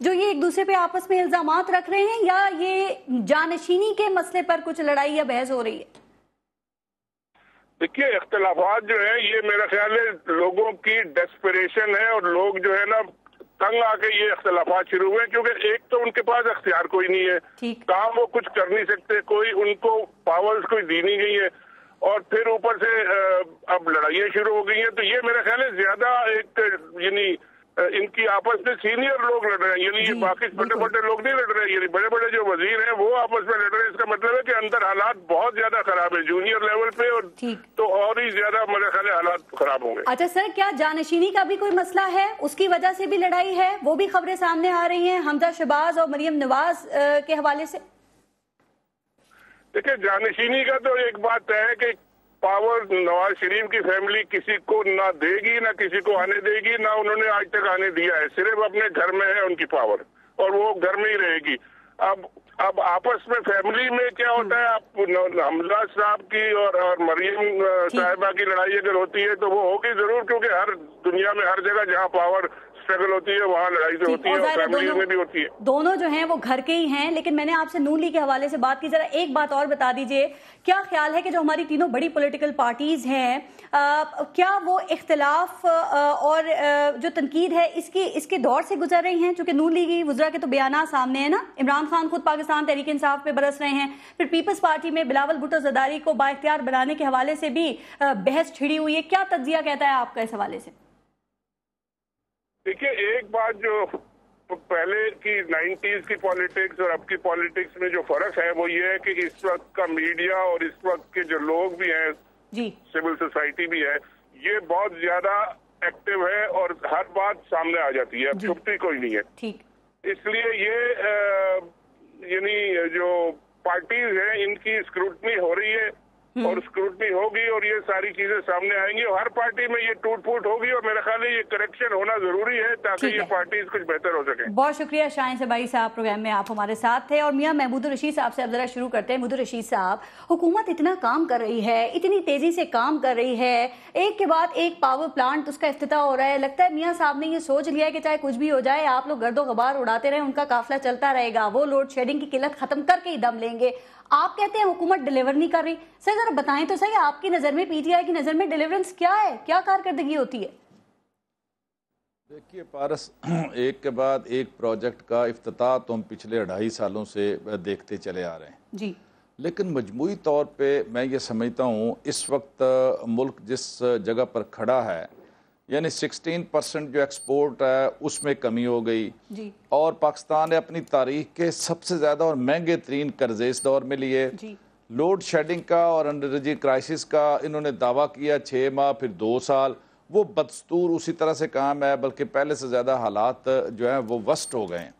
جو یہ ایک دوسرے پہ آپس میں الزامات رکھ رہے ہیں، یا یہ جانشینی کے مسئلے پر کچھ لڑائی یا بحث ہو رہی ہے؟ دیکھیے، اختلافات جو ہیں یہ میرا خیال ہے لوگوں کی ڈیسپریشن ہے، اور لوگ جو ہے نا تنگ آ کے یہ اختلافات شروع ہوئے، کیونکہ ایک تو ان کے پاس اختیار کوئی نہیں ہے، کام وہ کچھ کر نہیں سکتے، کوئی ان کو پاورز کوئی دی نہیں گئی ہے، اور پھر اوپر سے اب لڑائیاں شروع ہو گئی ہیں. تو یہ میرا خیال ہے زیادہ ایک یعنی ان کی آپس میں سینئر لوگ لڑ رہے ہیں، یعنی یہ باقی چھوٹے چھوٹے لوگ نہیں لڑ رہے ہیں، یعنی بڑے بڑے جو وزیر ہیں وہ آپس میں لڑ رہے ہیں. اس کا مطلب ہے کہ اندر حالات بہت زیادہ خراب ہے جونیئر لیول پہ، اور تو اور ہی زیادہ میرا خیال ہے حالات خراب ہوں گے. اچھا سر، کیا جانشینی کا بھی کوئی مسئلہ ہے؟ اس کی وجہ سے بھی لڑائی ہے؟ وہ بھی خبریں سامنے آ رہی ہیں حمزہ شہباز اور مریم نواز کے حوالے سے. دیکھیں، جانشینی کا تو ایک بات ہے کہ پاور نواز شریف کی فیملی کسی کو نہ دے گی، نہ کسی کو آنے دے گی، نہ انہوں نے آج تک آنے دیا ہے. صرف اپنے گھر میں ہے ان کی پاور، اور وہ گھر میں ہی رہے گی. اب آپس میں فیملی میں کیا ہوتا ہے، اب حمزہ صاحب کی اور مریم صاحبہ کی لڑائی اگر ہوتی ہے تو وہ ہوگی ضرور، کیونکہ ہر دنیا میں ہر جگہ جہاں پاور اسٹرگل ہوتی ہے وہاں لڑائی تو ہوتی ہے، اور فیملی میں بھی ہوتی ہے. دونوں جو ہیں وہ گھر کے ہی ہیں. لیکن میں نے آپ سے نون لیگ کے حوالے سے بات کی، ذرا ایک بات اور بتا دیجئے، کیا خیال ہے کہ جو ہماری تینوں بڑی پولیٹیکل پارٹیز ہیں، کیا وہ اختلاف اور جو تنقید ہے اس کے دور سے گزر رہی ہیں؟ چونکہ نون لیگی وزراء کے تو بیانات سامنے ہیں نا. عمران خان خود پاکستان تحریک انصاف پہ برس رہے ہیں، پھر پیپلز پارٹی میں بلاول بھٹو زرداری کو بااختیار بنانے کے حوالے سے بھی بحث چھڑی ہوئی ہے. کیا تجزیہ کہتا ہے آپ کا اس حوالے سے؟ دیکھیے، ایک بات جو پہلے کی 90s کی پالیٹکس اور اب کی پالیٹکس میں جو فرق ہے وہ یہ ہے کہ اس وقت کا میڈیا اور اس وقت کے جو لوگ بھی ہیں، سول سوسائٹی بھی ہے، یہ بہت زیادہ ایکٹیو ہے اور ہر بات سامنے آ جاتی ہے، اب چھپتی کوئی نہیں ہے. اس لیے یہ یعنی جو پارٹیز ہیں ان کی اسکروٹنی ہو رہی ہے، اور اسکروٹنی ہوگی اور یہ ساری چیزیں سامنے آئیں گی، اور ہر پارٹی میں یہ ٹوٹ پھوٹ ہوگی، اور میرا خیال ہے یہ کریکشن ہونا ضروری ہے تاکہ یہ پارٹیز کچھ بہتر ہو سکیں. بہت شکریہ شاہین صباحی صاحب، پروگرام میں آپ ہمارے ساتھ تھے. اور میاں محمود الرشید صاحب سے اب ذرا شروع کرتے ہیں. محمود الرشید صاحب، حکومت اتنا کام کر رہی ہے، اتنی تیزی سے کام کر رہی ہے، ایک کے بعد ایک پاور پلانٹ اس کا افتتاح ہو رہا ہے. لگتا ہے میاں صاحب نے یہ سوچ لیا ہے کہ چاہے کچھ بھی ہو جائے آپ لوگ گرد و غبار اڑاتے رہیں، ان کا قافلہ چلتا رہے گا، وہ لوڈ شیڈنگ کی قلت ختم کر کے ہی دم لیں گے. آپ کہتے ہیں حکومت ڈیلیور نہیں کر رہی. سر ذرا بتائیں تو صحیح، آپ کی نظر میں پی ٹی آئی کی نظر میں ڈیلیورنس کیا ہے، کیا کارکردگی ہوتی ہے؟ دیکھیے پارس، ایک کے بعد ایک پروجیکٹ کا افتتاح تو ہم پچھلے 2.5 سالوں سے دیکھتے چلے آ رہے ہیں، لیکن مجموعی طور پہ میں یہ سمجھتا ہوں اس وقت ملک جس جگہ پر کھڑا ہے، یعنی 16% جو ایکسپورٹ ہے اس میں کمی ہو گئی، اور پاکستان نے اپنی تاریخ کے سب سے زیادہ اور مہنگے ترین قرضے اس دور میں لیے. لوڈ شیڈنگ کا اور انرجی کرائسس کا انہوں نے دعویٰ کیا 6 ماہ پھر 2 سال، وہ بدستور اسی طرح سے کام ہے، بلکہ پہلے سے زیادہ حالات جو ہیں وہ ورسٹ ہو گئے ہیں.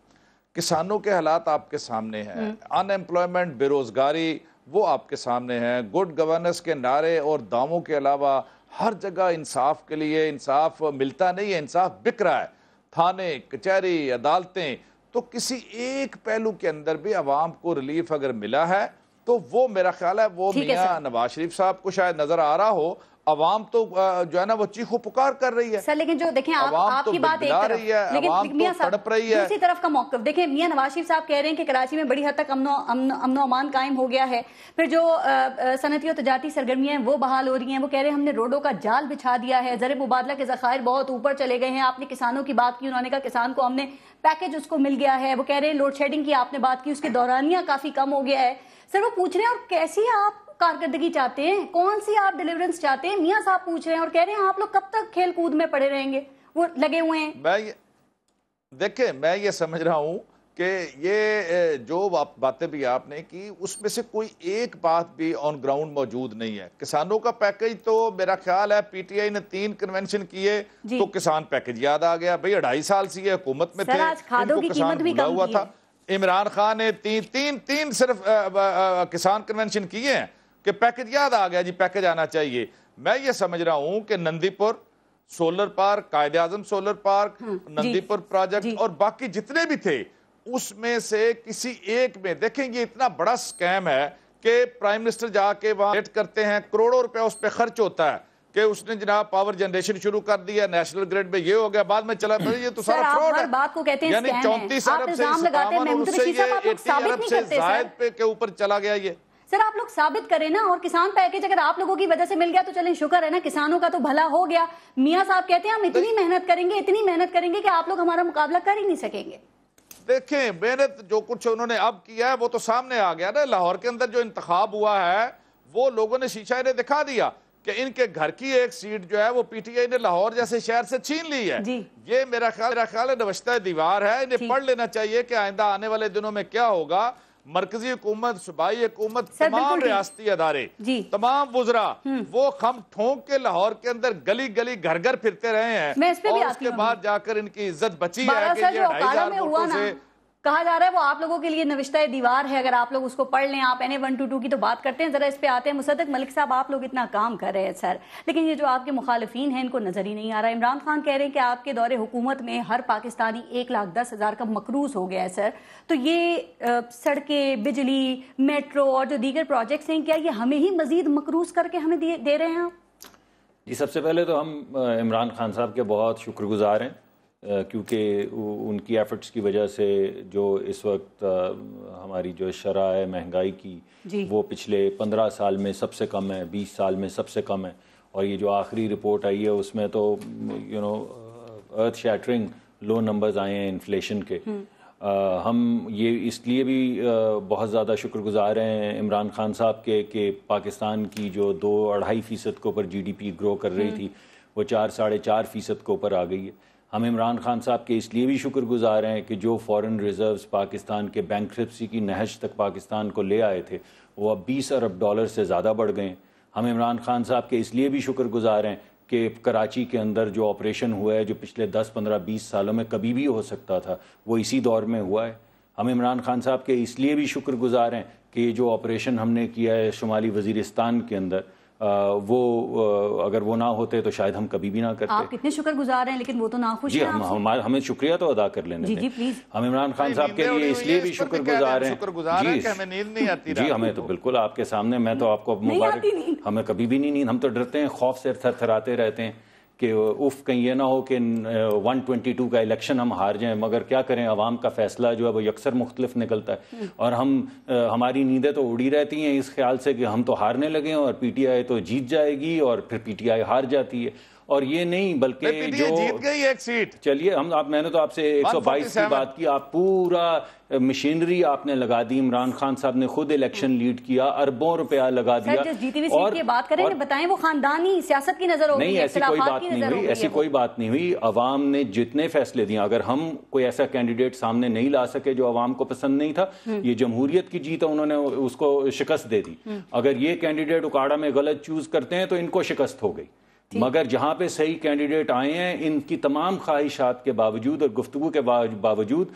کسانوں کے حالات آپ کے سامنے ہیں، ان ایمپلائمنٹ، بے روزگاری وہ آپ کے سامنے ہیں. گڈ گورننس کے نعرے اور دعووں کے علاوہ ہر جگہ انصاف کے لیے انصاف ملتا نہیں ہے، انصاف بک رہا ہے. تھانے، کچہری، عدالتیں، تو کسی ایک پہلو کے اندر بھی عوام کو ریلیف اگر ملا ہے تو وہ میرا خیال ہے وہ میاں نواز شریف صاحب کو شاید نظر آ رہا ہو. عوام تو جو ہے نا وہ چیخو پکار کر رہی ہے سر، لیکن جو دیکھیں آپ کی بات ایک طرف، لیکن میاں صاحب دوسری طرف کا موقف دیکھیں. میاں نواز شریف صاحب کہہ رہے ہیں کہ کراچی میں بڑی حد تک امن و امان قائم ہو گیا ہے، پھر جو صنعتی اور تجارتی سرگرمیاں ہیں وہ بحال ہو رہی ہیں. وہ کہہ رہے ہیں ہم نے روڈوں کا جال بچھا دیا ہے، زر مبادلہ کے ذخائر بہت اوپر چلے گئے ہیں. آپ نے کسانوں کی بات کی، انہوں نے کہا کسان کو ہم نے پیکج اس کو مل گیا ہے. وہ کہہ رہے ہیں لوڈ شیڈنگ کی آپ نے بات کی، اس کی دورانیہ کافی کم ہو گیا ہے. سر وہ پوچھ رہے ہیں اور کیسی آپ کارکردگی چاہتے ہیں، کون سی آپ ڈیلیورنس چاہتے ہیں؟ میاں صاحب پوچھ رہے ہیں اور کہہ رہے ہیں آپ لوگ کب تک کھیل کود میں پڑے رہیں گے، وہ لگے ہوئے ہیں. دیکھیں میں یہ سمجھ رہا ہوں کہ یہ جو باتیں بھی آپ نے کی اس میں سے کوئی ایک بات بھی آن گراؤنڈ موجود نہیں ہے. کسانوں کا پیکج تو میرا خیال ہے پی ٹی آئی نے 3 کنونشن کیے تو کسان پیکج یاد آ گیا. بھئی 2.5 سال سے یہ حکومت میں تھے، ان کو کسان بھولا ہوا تھا. عمران خان نے تین صرف کسان کنونشن کیے ہیں کہ پیکج یاد آ گیا، جی پیکج آنا چاہیے. میں یہ سمجھ رہا ہوں کہ نندی پور solar park, Quaid Azam solar park, نندی پور پروجیکٹ اور باقی جتنے بھی تھے اس میں سے کسی ایک میں دیکھیں یہ اتنا بڑا سکیم ہے کہ پرائم منسٹر جا کے وہاں وزٹ کرتے ہیں، کروڑوں روپے اس پہ خرچ ہوتا ہے. کہ اس نے جناب پاور جنریشن شروع کر دیا، نیشنل گریڈ میں یہ ہو گیا، بعد میں چلا یہ تو سارا فراڈ ہے. بات کو کہتے ہیں یعنی 34 ارب سے 57 اور اس سے یہ 80 ارب سے زائد پہ کے اوپر چلا گیا. یہ سر آپ لوگ ثابت کریں نا. اور کسان پیکیج اگر آپ لوگوں کی وجہ سے مل گیا تو چلیں شکر ہے نا, کسانوں کا تو بھلا ہو گیا. میاں صاحب کہتے ہیں ہم اتنی محنت کریں گے کہ آپ لوگ ہمارا مقابلہ کر ہی نہیں سکیں گے. دیکھیں محنت جو کچھ انہوں نے اب کیا ہے وہ تو سامنے آ گیا نا. لاہور کے اندر جو انتخاب ہوا ہے وہ لوگوں نے شیشہ انہیں دکھا دیا کہ ان کے گھر کی ایک سیٹ جو ہے وہ پی ٹی آئی نے لاہور جیسے شہر سے چھین لی ہے. یہ میرا خیال ہے نوشتہ دیوار ہے. انہیں پڑھ لینا چاہیے کہ آئندہ آنے والے دنوں میں کیا ہوگا. مرکزی حکومت, صوبائی حکومت, تمام ریاستی ادارے, تمام وزراء وہ خم ٹھونک کے لاہور کے اندر گلی گلی گھر گھر پھرتے رہے ہیں, اور اس کے بعد جا کر ان کی عزت بچی ہے کہ یہ 2500 ووٹوں سے کہا جا رہا ہے وہ آپ لوگوں کے لیے نوشتہ دیوار ہے. اگر آپ لوگ اس کو پڑھ لیں, آپ NA 122 کی تو بات کرتے ہیں, ذرا اس پہ آتے ہیں. مصدق ملک صاحب آپ لوگ اتنا کام کر رہے ہیں سر, لیکن یہ جو آپ کے مخالفین ہیں ان کو نظر ہی نہیں آ رہا. عمران خان کہہ رہے ہیں کہ آپ کے دور حکومت میں ہر پاکستانی 1,10,000 کا مقروض ہو گیا ہے سر. تو یہ سڑکیں, بجلی, میٹرو اور جو دیگر پروجیکٹس ہیں, کیا یہ ہمیں ہی مزید مقروض کر کے ہمیں دے رہے ہیں؟ جی سب سے پہلے تو ہم عمران خان صاحب کے بہت شکر گزار ہیں, کیونکہ ان کی ایفرٹس کی وجہ سے جو اس وقت ہماری جو شرح ہے مہنگائی کی وہ پچھلے 15 سال میں سب سے کم ہے, 20 سال میں سب سے کم ہے. اور یہ جو آخری رپورٹ آئی ہے اس میں تو ارتھ شیٹرنگ لو نمبرز آئے ہیں انفلیشن کے. ہم یہ اس لیے بھی بہت زیادہ شکر گزار ہیں عمران خان صاحب کے کہ پاکستان کی جو 2-2.5% کے اوپر GDP گرو کر رہی تھی وہ 4-4.5% کے اوپر آ گئی ہے. ہم عمران خان صاحب کے اس لیے بھی شکر گزار ہیں کہ جو فورن ریزروز پاکستان کے بینکرپسی کی نہج تک پاکستان کو لے آئے تھے وہ اب $20 ارب سے زیادہ بڑھ گئے ہیں. ہم عمران خان صاحب کے اس لیے بھی شکر گزار ہیں کہ کراچی کے اندر جو آپریشن ہوا ہے جو پچھلے 10, 15, 20 سالوں میں کبھی بھی ہو سکتا تھا وہ اسی دور میں ہوا ہے. ہم عمران خان صاحب کے اس لیے بھی شکر گزار ہیں کہ یہ جو آپریشن ہم نے کیا ہے شمالی وزیرستان کے اندر وہ اگر وہ نہ ہوتے تو شاید ہم کبھی بھی نہ کرتے. آپ کتنے شکر گزار ہیں لیکن وہ تو ناخوش ہیں. ہمیں شکریہ تو ادا کر لینے دیں. ہم عمران خان صاحب کے لیے اس لیے بھی شکر گزار ہیں. جی ہمیں تو بالکل آپ کے سامنے, میں تو آپ کو مبارک, ہمیں کبھی بھی نہیں نیند, ہم تو ڈرتے ہیں, خوف سے تھر تھراتے رہتے ہیں کہ کہیں یہ نہ ہو کہ 122 کا الیکشن ہم ہار جائیں. مگر کیا کریں, عوام کا فیصلہ جو ہے وہ یکسر مختلف نکلتا ہے, اور ہماری نیندیں تو اڑی رہتی ہیں اس خیال سے کہ ہم تو ہارنے لگے ہیں اور PTI تو جیت جائے گی, اور پھر PTI ہار جاتی ہے. اور یہ نہیں بلکہ جو جیت گئی ایک سیٹ. چلیے میں نے تو آپ سے 122 کی بات کی, آپ پورا مشینری آپ نے لگا دی. عمران خان صاحب نے خود الیکشن لیڈ کیا, اربوں روپیہ لگا دیا. جیتی ہوئی سیٹ کی بات کریں کہ بتائیں وہ خاندانی سیاست کی نظر ہوگی. نہیں, ایسی کوئی بات نہیں ہوئی, ایسی کوئی بات نہیں ہوئی. عوام نے جتنے فیصلے دیے, اگر ہم کوئی ایسا کینڈیڈیٹ سامنے نہیں لا سکے جو عوام کو پسند نہیں تھا, یہ جمہوریت کی جیت ہے, انہوں نے اس کو شکست دے دی. اگر یہ کینڈیڈیٹ اکاڑا میں غلط چوز کرتے ہیں تو ان کو شکست ہو گئی. مگر جہاں پہ صحیح کینڈیڈیٹ آئے ہیں, ان کی تمام خواہشات کے باوجود اور گفتگو کے باوجود,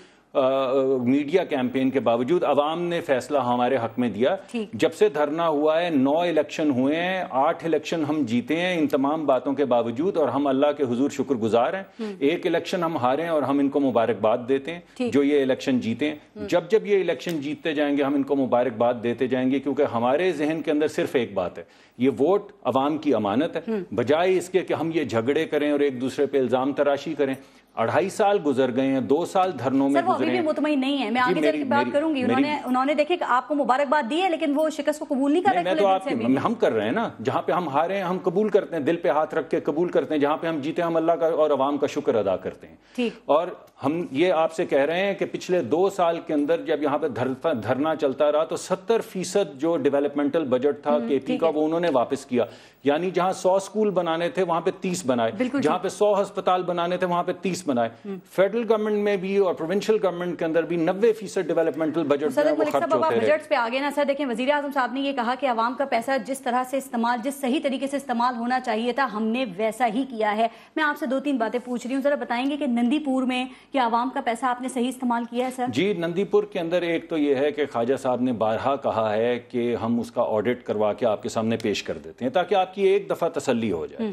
میڈیا کیمپین کے باوجود عوام نے فیصلہ ہمارے حق میں دیا. جب سے دھرنا ہوا ہے 9 الیکشن ہوئے ہیں, 8 الیکشن ہم جیتے ہیں ان تمام باتوں کے باوجود, اور ہم اللہ کے حضور شکر گزار ہیں. ایک الیکشن ہم ہارے ہیں اور ہم ان کو مبارکباد دیتے ہیں جو یہ الیکشن جیتے ہیں. جب یہ الیکشن جیتتے جائیں گے ہم ان کو مبارکباد دیتے جائیں گے, کیونکہ ہمارے ذہن کے اندر صرف ایک بات ہے, یہ ووٹ عوام کی امانت ہے. بجائے اس کے کہ ہم یہ جھگڑے کریں اور ایک دوسرے پہ الزام تراشی کریں. 2.5 سال گزر گئے ہیں, 2 سال دھرنوں میں گزرے ہیں. مطمئن نہیں ہے, میں آگے چل کے بات کروں گی. انہوں نے دیکھے کہ آپ کو مبارکباد دی ہے لیکن وہ شکست کو قبول نہیں کر رہے. میں تو آپ ہم کر رہے ہیں نا, جہاں پہ ہم ہارے ہیں ہم قبول کرتے ہیں, دل پہ ہاتھ رکھ کے قبول کرتے ہیں. جہاں پہ ہم جیتے ہم اللہ کا اور عوام کا شکر ادا کرتے ہیں. اور ہم یہ آپ سے کہہ رہے ہیں کہ پچھلے 2 سال کے اندر جب یہاں پہ دھرنا چلتا رہا تو 70% جو ڈیولپمنٹل بجٹ تھا KP کا وہ انہوں نے واپس کیا. یعنی جہاں 100 سکول بنانے تھے وہاں پہ 30 بنائے, جہاں پہ 100 ہسپتال بنانے تھے وہاں پہ 30 بنائے. فیڈرل گورنمنٹ میں بھی اور پروونشل گورنمنٹ کے اندر بھی 90% ڈیولپمنٹل بجٹ جو ہے وہ خرچ ہوتے رہے. بجٹس پہ آگے نا سر, دیکھیں وزیر اعظم صاحب نے یہ کہا کہ عوام کا پیسہ جس طرح سے استعمال, جس صحیح طریقے سے استعمال ہونا چاہیے تھا ہم نے ویسا ہی کیا ہے. میں آپ سے 2-3 باتیں پوچھ رہی ہوں, ذرا بتائیں گے کہ نندی پور میں کیا عوام کا پیسہ آپ نے صحیح استعمال کیا ہے سر؟ جی, نندی پور کے اندر ایک تو یہ ہے کہ خواجہ صاحب نے بارہا کہا ہے کہ ہم اس کا آڈٹ کروا کے آپ کے سامنے پیش کر دیتے ہیں تاکہ آپ کی ایک دفعہ تسلی ہو جائے.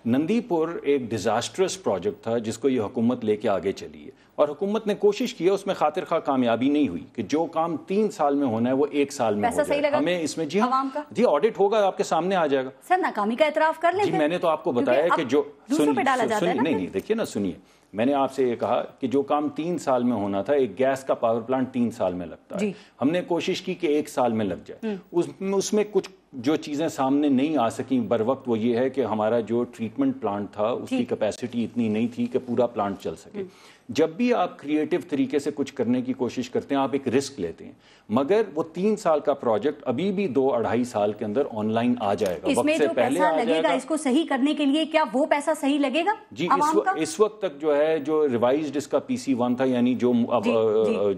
نندی پور ایک ڈیزاسٹرس پروجیکٹ تھا جس کو یہ حکومت لے کے آگے چلی ہے, اور حکومت نے کوشش کی ہے, اس میں خاطر خواہ کامیابی نہیں ہوئی کہ جو کام 3 سال میں ہونا ہے وہ 1 سال میں ہو جائے. ہمیں اس میں جی آڈٹ ہوگا, آپ کے سامنے آ جائے گا. سر ناکامی کا اعتراف کر لیں. جی میں نے تو آپ کو بتایا کہ جو نہیں دیکھیے نا, سنیے, میں نے آپ سے یہ کہا کہ جو کام 3 سال میں ہونا تھا, ایک گیس کا پاور پلانٹ 3 سال میں لگتا ہے, ہم نے کوشش کی کہ 1 سال میں لگ جائے. اس میں کچھ جو چیزیں سامنے نہیں آ سکیں بر وقت, وہ یہ ہے کہ ہمارا جو ٹریٹمنٹ پلانٹ تھا اس کی کیپیسٹی اتنی نہیں تھی کہ پورا پلانٹ چل سکے. جب بھی آپ کریٹو طریقے سے کچھ کرنے کی کوشش کرتے ہیں, آپ ایک رسک لیتے ہیں, مگر وہ 3 سال کا پروجیکٹ ابھی بھی 2-2.5 سال کے اندر آن لائن آ جائے گا. اس میں جو پیسہ لگے گا اس کو صحیح کرنے کے لیے, کیا وہ پیسہ صحیح لگے گا؟ جی اس وقت تک جو ہے, جو ریوائزڈ اس کا PC1 تھا, یعنی جو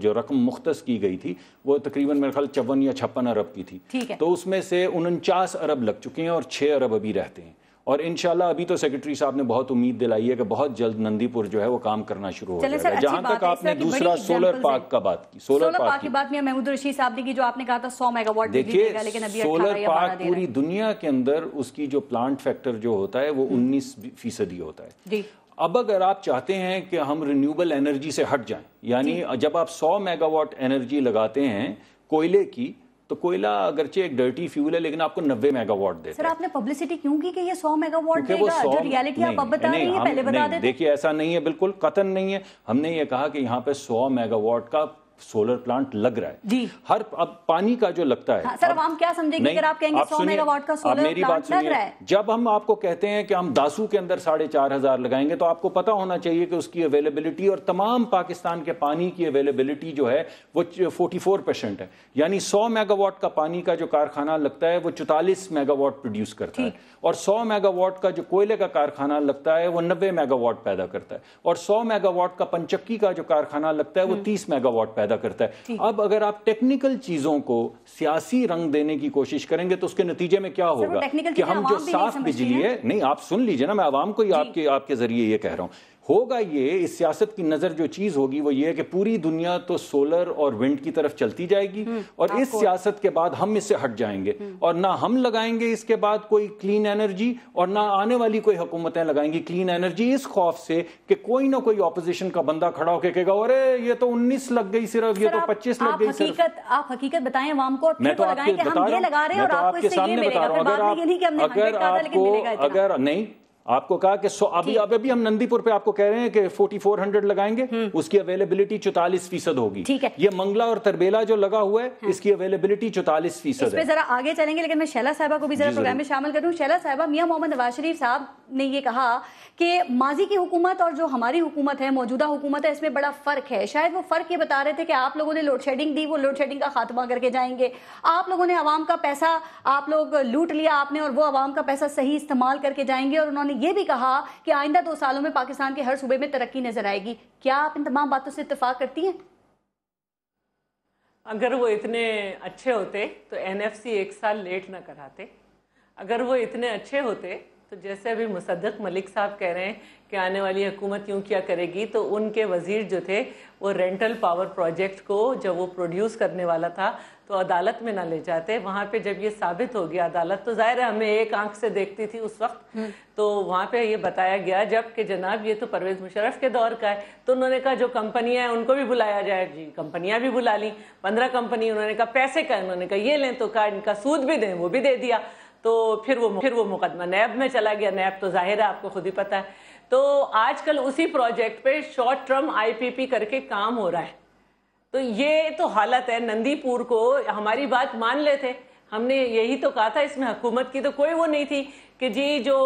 جو رقم مختص کی گئی تھی وہ تقریباً میرے خیال 54 یا 56 ارب کی تھی. تو اس میں سے 49 ارب لگ چکے ہیں اور 6 ارب ابھی رہتے ہیں. اور انشاءاللہ ابھی تو سیکرٹری صاحب نے بہت امید دلائی ہے کہ بہت جلد نندی پور جو ہے وہ کام کرنا شروع ہو جائے گا. جہاں تک آپ نے دوسرا سولر پارک کا بات کی, سولر پارک کی بات میں محمود رشید صاحب نے کی, جو آپ نے کہا تھا 100 میگا واٹ دیکھیے, سولر پارک پوری دنیا کے اندر اس کی جو پلانٹ فیکٹر جو ہوتا ہے وہ 19% ہوتا ہے. اب اگر آپ چاہتے ہیں کہ ہم رینیوبل انرجی سے ہٹ جائیں, یعنی جب آپ 100 میگا واٹ انرجی لگاتے ہیں کوئلے کی, تو کوئلہ اگرچہ ایک ڈرٹی فیول ہے لیکن آپ کو 90 میگا واٹ دیتا ہے. سر آپ نے پبلسٹی کیوں کی کہ یہ 100 میگا واٹ دے گا؟ جو ریالٹی آپ اب بتا رہی ہیں پہلے بتا دیتے. دیکھیے ایسا نہیں ہے, بالکل قطعاً نہیں ہے. ہم نے یہ کہا کہ یہاں پہ 100 میگا واٹ کا سولر پلانٹ لگ رہا ہے. ہر اب پانی کا جو لگتا ہے, سر عوام کیا سمجھے گی اگر آپ کہیں گے 100 میگا واٹ کا سولر پلانٹ لگ رہا ہے؟ جب ہم آپ کو کہتے ہیں کہ ہم داسو کے اندر 4,500 لگائیں گے, تو آپ کو پتا ہونا چاہیے کہ اس کی اویلیبلٹی اور تمام پاکستان کے پانی کی اویلیبلٹی جو ہے وہ 44% ہے. یعنی 100 میگا واٹ کا پانی کا جو کارخانہ لگتا ہے وہ 44 میگا واٹ پروڈیوس کرتا ہے, اور 100 میگا واٹ کا جو کوئلے کا کارخانہ لگتا ہے وہ 90 میگا واٹ پیدا کرتا ہے, اور 100 میگا واٹ کا پنچکی کا جو کارخانہ لگتا ہے وہ 30 میگا واٹ پیدا کرتا ہے. اب اگر آپ ٹیکنیکل چیزوں کو سیاسی رنگ دینے کی کوشش کریں گے تو اس کے نتیجے میں کیا ہوگا کہ ہم جو صاف بجلی ہے, نہیں آپ سن لیجئے نا, میں عوام کو ہی آپ کے ذریعے یہ کہہ رہا ہوں, ہوگا یہ, اس سیاست کی نظر جو چیز ہوگی وہ یہ ہے کہ پوری دنیا تو سولر اور ونڈ کی طرف چلتی جائے گی, اور اس سیاست کے بعد ہم اس سے ہٹ جائیں گے, اور نہ ہم لگائیں گے اس کے بعد کوئی کلین انرجی, اور نہ آنے والی کوئی حکومتیں لگائیں گی کلین انرجی, اس خوف سے کہ کوئی نہ کوئی اپوزیشن کا بندہ کھڑا ہو کے کہے گا ارے یہ تو 19 لگ گئی صرف, یہ تو 25 لگ گئی صرف. آپ حقیقت بتائیں عوام کو, میں تو آپ کے سامنے بتا رہا ہوں. اگر نہیں آپ کو کہا کہ ابھی ہم نندی پور پہ آپ کو کہہ رہے ہیں کہ 4400 لگائیں گے, اس کی اویلیبلٹی 44% ہوگی. یہ منگلا اور تربیلا جو لگا ہوا ہے اس کی اویلیبلٹی 44% ہے. اس پہ ذرا آگے چلیں گے, لیکن میں شیلا صاحبہ کو بھی ذرا پروگرام میں شامل کروں. شیلا صاحبہ, میاں محمد نواز شریف صاحب نے یہ کہا کہ ماضی کی حکومت اور جو ہماری حکومت ہے, موجودہ حکومت ہے, اس میں بڑا فرق ہے. شاید وہ فرق یہ بتا رہے تھے کہ آپ لوگوں نے لوڈ شیڈنگ دی, وہ لوڈ شیڈنگ کا خاتمہ کر کے جائیں گے. آپ لوگوں نے عوام کا پیسہ آپ لوگ لوٹ لیا آپ نے, اور وہ عوام کا پیسہ صحیح استعمال کر کے جائیں گے. اور انہوں نے یہ بھی کہا کہ آئندہ 2 سالوں میں پاکستان کے ہر صوبے میں ترقی نظر آئے گی. کیا آپ ان تمام باتوں سے اتفاق کرتی ہیں؟ اگر وہ اتنے اچھے ہوتے تو NFC 1 سال لیٹ نہ کراتے. اگر وہ اتنے اچھے ہوتے تو جیسے ابھی مصدق ملک صاحب کہہ رہے ہیں کہ آنے والی حکومت یوں کیا کرے گی, تو ان کے وزیر جو تھے وہ رینٹل پاور پروجیکٹ کو جب وہ پروڈیوس کرنے والا تھا تو عدالت میں نہ لے جاتے. وہاں پہ جب یہ ثابت ہو گیا, عدالت تو ظاہر ہے ہمیں ایک آنکھ سے دیکھتی تھی اس وقت, تو وہاں پہ یہ بتایا گیا جب کہ جناب یہ تو پرویز مشرف کے دور کا ہے, تو انہوں نے کہا جو کمپنیاں ہیں ان کو بھی بلایا جائے. جی کمپنیاں بھی بلا لیں, 15 کمپنی. انہوں نے کہا پیسے کا, انہوں نے کہا یہ لیں, تو کہا ان کا سود بھی دیں, وہ بھی دے دیا. تو پھر وہ مقدمہ نیب میں چلا گیا. نیب تو ظاہر ہے آپ کو خود ہی پتہ ہے. تو آج کل اسی پروجیکٹ پہ شارٹ ٹرم IPP کر کے کام ہو رہا ہے. تو یہ تو حالت ہے. نندی پور کو ہماری بات مان لیتے, ہم نے یہی تو کہا تھا, اس میں حکومت کی تو کوئی وہ نہیں تھی کہ جی جو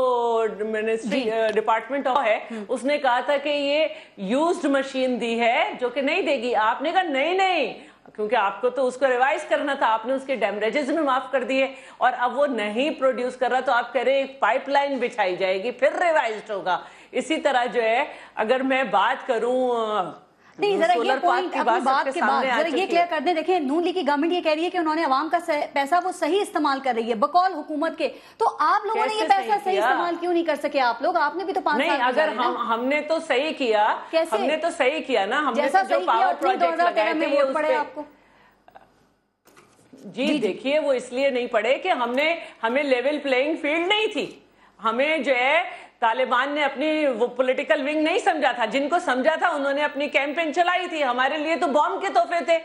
منسٹری ڈپارٹمنٹ ہے اس نے کہا تھا کہ یہ یوزڈ مشین دی ہے جو کہ نہیں دے گی. آپ نے کہا نہیں, کیونکہ آپ کو تو اس کو ریوائز کرنا تھا, آپ نے اس کے ڈیمیجز میں معاف کر دیے, اور اب وہ نہیں پروڈیوس کر رہا تو آپ کہہ رہے ایک پائپ لائن بچھائی جائے گی پھر ریوائزڈ ہوگا. اسی طرح جو ہے اگر میں بات کروں نہیں, ذرا یہ پوائنٹ اپنی بات کے بعد ذرا یہ کلیئر کر دیں. دیکھیں نون لیگ کی گورنمنٹ یہ کہہ رہی ہے کہ انہوں نے عوام کا پیسہ وہ صحیح استعمال کر رہی ہے بقول حکومت کے, تو آپ لوگوں نے یہ پیسہ صحیح استعمال کیوں نہیں کر سکے؟ آپ لوگ, آپ نے بھی تو 5 سال. نہیں, اگر ہم نے تو صحیح کیا, ہم نے تو صحیح کیا نا, ہم نے جو پاور پروجیکٹ لگائے تھے وہ پڑے آپ کو. جی دیکھیے وہ اس لیے نہیں پڑے کہ ہمیں لیول پلینگ فیلڈ نہیں تھی. ہمیں جو ہے طالبان نے اپنی وہ پولیٹیکل ونگ نہیں سمجھا تھا، جن کو سمجھا تھا انہوں نے اپنی کیمپین چلائی تھی، ہمارے لیے تو بوم کے تحفے تھے.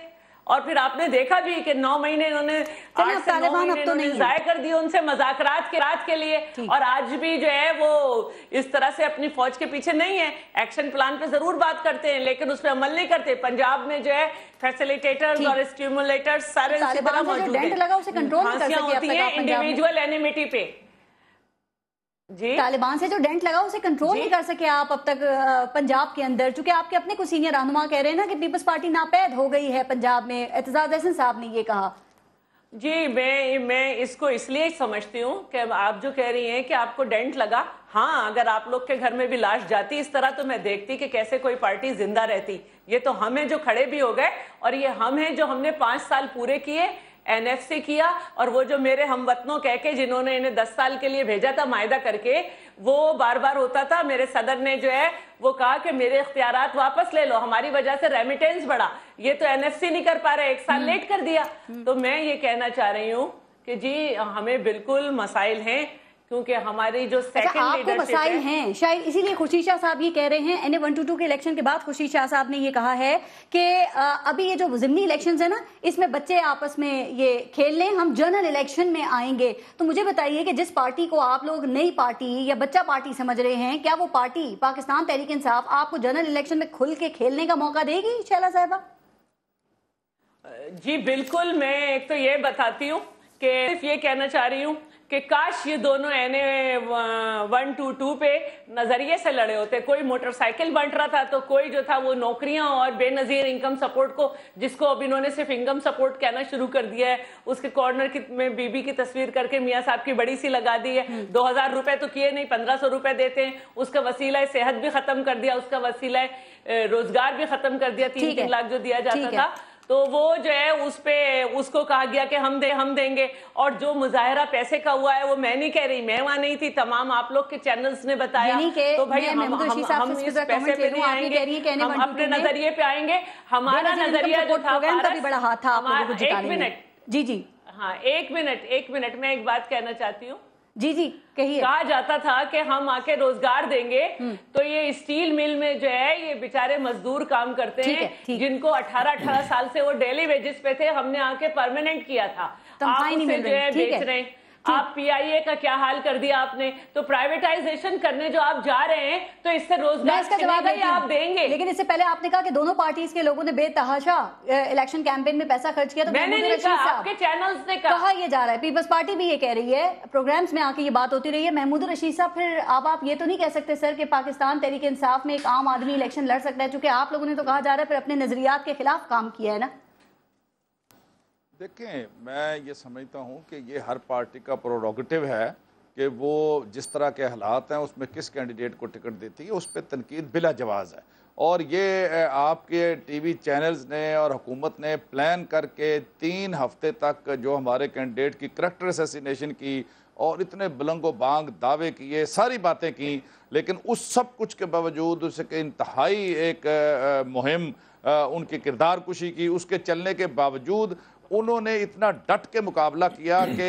اور پھر آپ نے دیکھا بھی کہ 9 مہینے انہوں نے 8 سے 9 مہینے ضائع کر دیے ان سے مذاکرات کے لیے. اور آج بھی جو ہے وہ اس طرح سے اپنی فوج کے پیچھے نہیں ہے. ایکشن پلان پہ ضرور بات کرتے ہیں لیکن اس پہ عمل نہیں کرتے. پنجاب میں جو ہے فیسیلیٹیٹرز اور اسٹیمولیٹرز سارے اسی طرح موجود ہیں. پھانسیاں ہوتی ہیں انڈیویجول اینیمیٹی پہ. جی طالبان سے جو ڈینٹ لگا اسے کنٹرول نہیں کر سکے آپ اب تک پنجاب کے اندر، چونکہ آپ کے اپنے کچھ سینئر رہنما کہہ رہے ہیں نا کہ پیپلز پارٹی ناپید ہو گئی ہے پنجاب میں. اعتزاز احسن صاحب نے یہ کہا. جی میں اس کو اس لیے سمجھتی ہوں کہ آپ جو کہہ رہی ہیں کہ آپ کو ڈینٹ لگا، ہاں اگر آپ لوگ کے گھر میں بھی لاش جاتی اس طرح تو میں دیکھتی کہ کیسے کوئی پارٹی زندہ رہتی. یہ تو ہم ہیں جو کھڑے بھی ہو گئے، اور یہ ہم ہیں جو ہم نے 5 سال پورے کیے NF سے کیا. اور وہ جو میرے ہم وطنوں کہہ کے جنہوں نے انہیں 10 سال کے لیے بھیجا تھا معاہدہ کر کے، وہ بار بار ہوتا تھا. میرے صدر نے جو ہے وہ کہا کہ میرے اختیارات واپس لے لو، ہماری وجہ سے ریمیٹنس بڑھا. یہ تو NFC نہیں کر پا رہے، 1 سال لیٹ کر دیا. تو میں یہ کہنا چاہ رہی ہوں کہ جی ہمیں بالکل مسائل ہیں، کیونکہ ہماری جو سیکنڈ آپ کو مسائل ہیں شاید اسی لیے خورشید شاہ صاحب یہ کہہ رہے ہیں. NA 122 کے الیکشن کے بعد خورشید شاہ صاحب نے یہ کہا ہے کہ ابھی یہ جو ضمنی الیکشنز ہیں نا اس میں بچے آپس میں یہ کھیل لیں، ہم جنرل الیکشن میں آئیں گے. تو مجھے بتائیے کہ جس پارٹی کو آپ لوگ نئی پارٹی یا بچہ پارٹی سمجھ رہے ہیں، کیا وہ پارٹی پاکستان تحریک انصاف آپ کو جنرل الیکشن میں کھل کے کھیلنے کا موقع دے گی شیلا صاحبہ؟ جی بالکل. میں ایک تو یہ بتاتی ہوں کہ صرف یہ کہنا چاہ رہی ہوں کہ کاش یہ دونوں NA 122 پہ نظریے سے لڑے ہوتے. کوئی موٹر سائیکل بانٹ رہا تھا تو کوئی جو تھا وہ نوکریاں اور بے نظیر انکم سپورٹ کو، جس کو اب انہوں نے صرف انکم سپورٹ کہنا شروع کر دیا ہے. اس کے کارنر میں بی بی کی تصویر کر کے میاں صاحب کی بڑی سی لگا دی ہے. 2000 روپے تو کیے نہیں، 1500 روپے دیتے ہیں. اس کا وسیلہ صحت بھی ختم کر دیا، اس کا وسیلہ روزگار بھی ختم کر دیا. 3 لاکھ جو دیا جاتا تھا تو وہ جو ہے اس کو کہا گیا کہ ہم دیں گے. اور جو مظاہرہ پیسے کا ہوا ہے وہ میں نہیں کہہ رہی، میں وہاں نہیں تھی، تمام آپ لوگ کے چینلز نے بتایا. تو بھائی ہم اس پیسے پہ نہیں آئیں گے، ہم اپنے نظریے پہ آئیں گے. ہمارا نظریہ جو تھا ایک منٹ میں ایک بات کہنا چاہتی ہوں. جی کہیے. کہا جاتا تھا کہ ہم آ کے روزگار دیں گے، تو یہ اسٹیل مل میں جو ہے یہ بیچارے مزدور کام کرتے ہیں جن کو 18 سال سے وہ ڈیلی ویجز پہ تھے. ہم نے آ کے پرماننٹ کیا تھا. آپ اسے جو ہے بیچ رہے ہیں. آپ PIA کا کیا حال کر دیا آپ نے. تو پرائیویٹائزیشن کرنے جو آپ جا رہے ہیں تو اس سے روزگار کا جواب آپ دیں گے. لیکن اس سے پہلے آپ نے کہا کہ دونوں پارٹیز کے لوگوں نے بے تحاشا الیکشن کیمپین میں پیسہ خرچ کیا. تو میں نے نہیں کہا، آپ کے چینلز نے کہا یہ جا رہا ہے. پیپلز پارٹی بھی یہ کہہ رہی ہے، پروگرامز میں آ کے یہ بات ہوتی رہی ہے. محمود الرشید صاحب پھر آپ یہ تو نہیں کہہ سکتے سر کہ پاکستان تحریک انصاف میں ایک عام آدمی الیکشن لڑ سکتا ہے، چونکہ آپ لوگوں نے تو کہا جا رہا ہے پھر اپنے نظریات کے خلاف کام کیا ہے نا. دیکھیں میں یہ سمجھتا ہوں کہ یہ ہر پارٹی کا پروروگیٹو ہے کہ وہ جس طرح کے حالات ہیں اس میں کس کینڈیڈیٹ کو ٹکٹ دیتی ہے، اس پہ تنقید بلا جواز ہے. اور یہ آپ کے ٹی وی چینلز نے اور حکومت نے پلان کر کے 3 ہفتے تک جو ہمارے کینڈیڈیٹ کی کریکٹر اسیسینیشن کی اور اتنے بلند و بانگ دعوے کیے، ساری باتیں کی، لیکن اس سب کچھ کے باوجود اس کے انتہائی ایک مہم ان کی کردار کشی کی، اس کے چلنے کے باوجود انہوں نے اتنا ڈٹ کے مقابلہ کیا کہ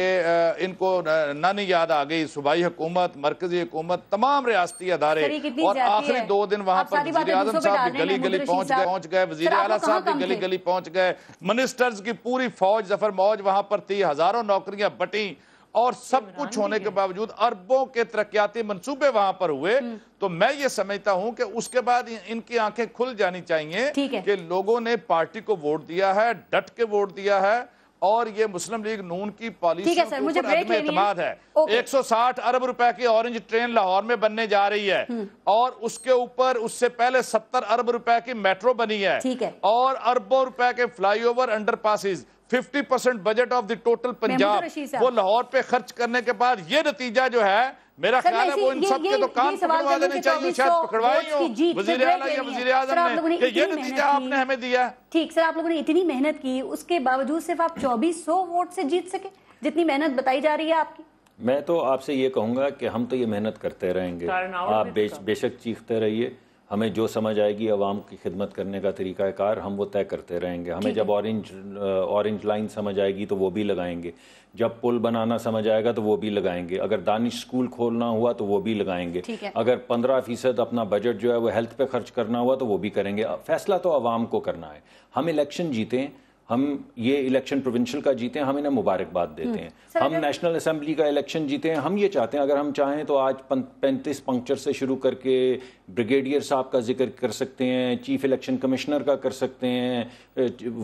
ان کو نہیں یاد آ گئی صوبائی حکومت، مرکزی حکومت، تمام ریاستی ادارے. اور آخری 2 دن وہاں پر وزیر اعظم صاحب بھی گلی گلی پہنچ گئے، وزیر اعلیٰ صاحب بھی گلی گلی پہنچ گئے، منسٹرز کی پوری فوج ظفر موج وہاں پر تھی، ہزاروں نوکریاں بٹیں. اور سب کچھ ہونے کے باوجود اربوں کے ترقیاتی منصوبے وہاں پر ہوئے. تو میں یہ سمجھتا ہوں کہ اس کے بعد ان کی آنکھیں کھل جانی چاہیے کہ لوگوں نے پارٹی کو ووٹ دیا ہے، ڈٹ کے ووٹ دیا ہے، اور یہ مسلم لیگ نون کی پالیسیوں کے اوپر عدم اعتماد ہے. 160 ارب روپے کی اورنج ٹرین لاہور میں بننے جا رہی ہے، اور اس کے اوپر اس سے پہلے 70 ارب روپے کی میٹرو بنی ہے، اور اربوں روپے کے fly over under passes. 50% budget of the total Punjab وہ لاہور پہ خرچ کرنے کے بعد یہ نتیجہ جو ہے میرا خیال ہے وہ ان سب کے تو کام پکڑوا دینے چاہیے. شاید پکڑوائی ہوں وزیر اعلیٰ یا وزیر اعظم نے کہ یہ نتیجہ آپ نے ہمیں دیا. ٹھیک سر، آپ لوگوں نے اتنی محنت کی، اس کے باوجود صرف آپ 2400 ووٹ سے جیت سکے، جتنی محنت بتائی جا رہی ہے آپ کی. میں تو آپ سے یہ کہوں گا کہ ہم تو یہ محنت کرتے رہیں گے، آپ بے شک چیختے رہیے. ہمیں جو سمجھ آئے گی عوام کی خدمت کرنے کا طریقہ کار ہم وہ طے کرتے رہیں گے. ہمیں جب اورنج لائن سمجھ آئے گی تو وہ بھی لگائیں گے, جب پل بنانا سمجھ آئے گا تو وہ بھی لگائیں گے, اگر دانش اسکول کھولنا ہوا تو وہ بھی لگائیں گے, اگر 15% اپنا بجٹ جو ہے وہ ہیلتھ پہ خرچ کرنا ہوا تو وہ بھی کریں گے. فیصلہ تو عوام کو کرنا ہے. ہم الیکشن جیتے, ہم یہ الیکشن پروونشل کا جیتے ہیں, ہم انہیں مبارکباد دیتے ہیں. ہم نیشنل اسمبلی کا الیکشن جیتے ہیں, ہم یہ چاہتے ہیں اگر ہم چاہیں تو آج 35 پنکچر سے شروع کر کے بریگیڈیئر صاحب کا ذکر کر سکتے ہیں, چیف الیکشن کمشنر کا کر سکتے ہیں,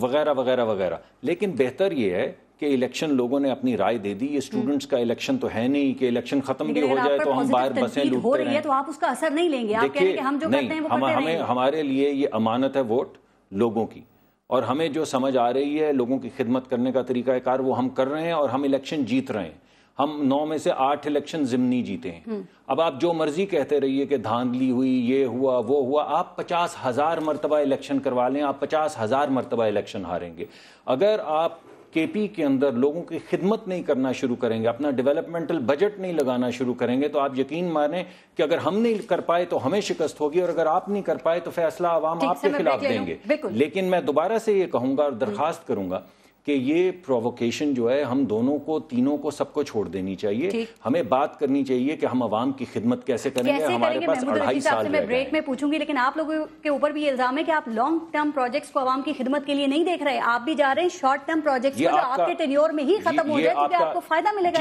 وغیرہ وغیرہ وغیرہ. لیکن بہتر یہ ہے کہ الیکشن لوگوں نے اپنی رائے دے دی. یہ اسٹوڈنٹس کا الیکشن تو ہے نہیں کہ الیکشن ختم بھی ہو جائے تو ہم باہر بسیں لوٹتے رہیں. تو آپ اس کا اثر نہیں لیں گے, آپ کہہ رہے ہیں کہ ہم جو کرتے ہیں وہ کرتے رہیں گے. ہمارے لیے یہ امانت ہے ووٹ لوگوں کی, اور ہمیں جو سمجھ آ رہی ہے لوگوں کی خدمت کرنے کا طریقہ کار وہ ہم کر رہے ہیں, اور ہم الیکشن جیت رہے ہیں. ہم 9 میں سے 8 الیکشن ضمنی جیتے ہیں. اب آپ جو مرضی کہتے رہیے کہ دھاندلی ہوئی, یہ ہوا وہ ہوا, آپ 50,000 مرتبہ الیکشن کروا لیں, آپ 50,000 مرتبہ الیکشن ہاریں گے. اگر آپ کے پی کے اندر لوگوں کی خدمت نہیں کرنا شروع کریں گے, اپنا ڈیولپمنٹل بجٹ نہیں لگانا شروع کریں گے, تو آپ یقین مانیں کہ اگر ہم نہیں کر پائے تو ہمیں شکست ہوگی, اور اگر آپ نہیں کر پائے تو فیصلہ عوام آپ کے خلاف دیں گے. لیکن میں دوبارہ سے یہ کہوں گا اور درخواست کروں گا کہ یہ پرووکیشن جو ہے ہم دونوں کو, تینوں کو, سب کو چھوڑ دینی چاہیے. ہمیں بات کرنی چاہیے کہ ہم عوام کی خدمت کیسے کریں گے. ہمارے پاس 2.5 سال میں بریک میں پوچھوں گی, لیکن آپ لوگوں کے اوپر بھی یہ الزام ہے کہ آپ لانگ ٹرم پروجیکٹس کو عوام کی خدمت کے لیے نہیں دیکھ رہے, آپ بھی جا رہے ہیں شارٹ ٹرم پروجیکٹس جو آپ کے ٹینیور میں ہی ختم ہو جائے, کیونکہ آپ کو فائدہ ملے گا.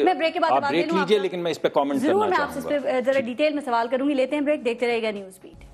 میں بریک کے بعد بریک لیجیے, لیکن میں اس پہ کامنٹ کرنا ضرور, میں آپ سے اس پہ ذرا ڈیٹیل میں سوال کروں گی. لیتے ہیں بریک, دیکھتے رہے گا نیوز بیٹ.